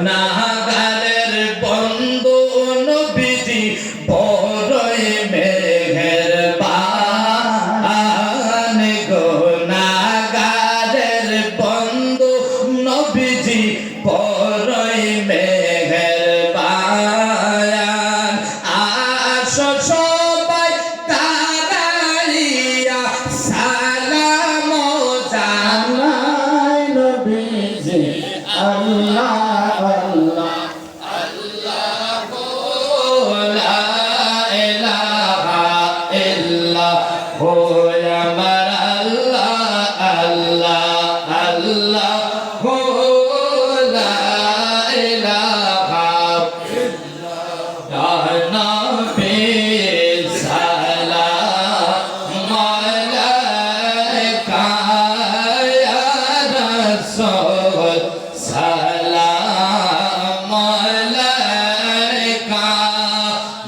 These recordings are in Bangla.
নাগালের বন্ধু নবীজি বড়ই মেহেরবান গো নাগালের বন্ধু নবীজি বড়ই মেহেরবান আসো সবাই তারাইয়া সালাম জানাই নবীজি আল্লাহ আল্লাহ আল্লাহ লা ইলাহা ইল্লাল্লাহ আমার আল্লাহ আল্লাহ আল্লাহ লা ইলাহা ইল্লাল্লাহ নবী সালাম আলাইকা ইয়া রাসূল সালাম আলাইকা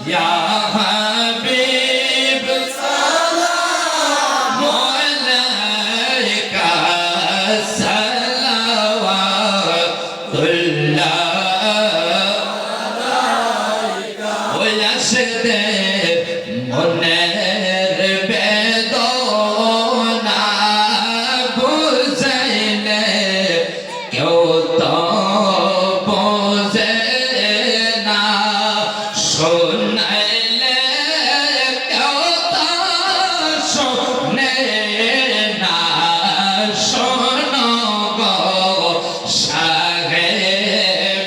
ইয়া হাবিব সালাম আলাইকা সালাওয়াতুল্লাহ ওই আশিকদের মনের বেদনা বুঝাইলে কেউ তো বোঝে না শোনাইলে কেউ তো শোনে না শোনো গো শাহে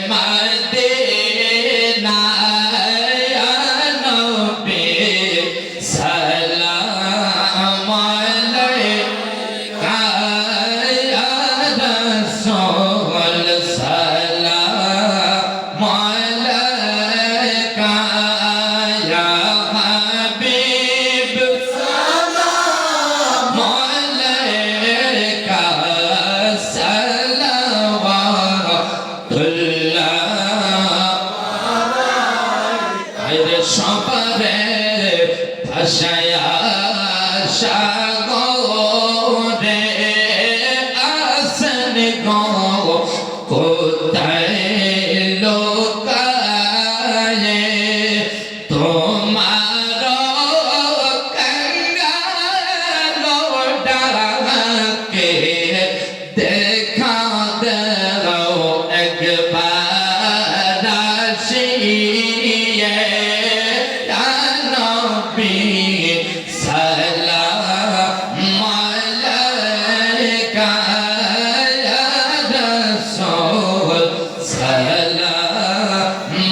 মদিনা ইয়া নবী সালাম আলাইকা ইয়া রাসূল সালাম আলাইকা ইয়া হাবিব সালাম আলাইকা সালাওয়াতুল্লাহ আইরে সবারে ভাষায়া সাগরে আসন গো কোথায় লোকায়ে তোমার কাঙ্গালো ডাকে দেখা দাও একবার আসিয়ে ইয়া নবী সালাম আলাইকা ইয়া রাসূল সালাম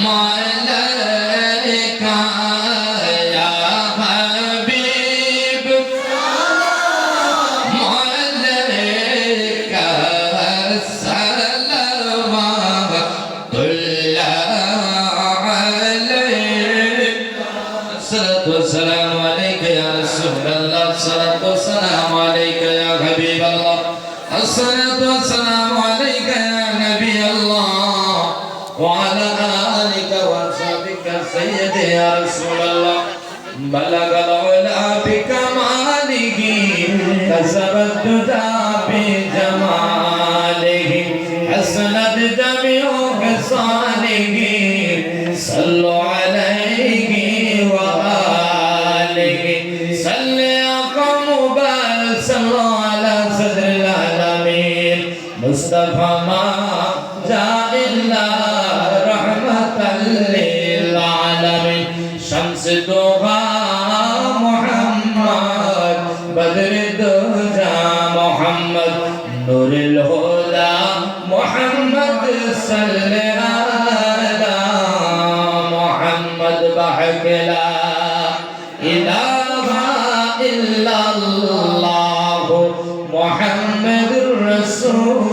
আলাইকা ইয়া হাবিব সালাম আলাইকা সালাওয়াতুল্লাহ আলাইকা الصلاة والسلام عليك يا رسول الله الصلاة والسلام عليك يا حبيب الله الصلاة والسلام عليك يا نبي الله وعلى آلك وصحبك سيدي يا رسول الله بلغ العلا بكماله كسب الدجى بجماله حسنت جميع خصاله صلوا عليه وآله صل يا قوم بارك صلوا على صدر العالمين مصطفى ما جاء إلا رحمة للعالمين شمس الضحى محمد بدر الدجى محمد نور الهدى محمد صل على محمد بحق لا إله إلا الله محمد رسول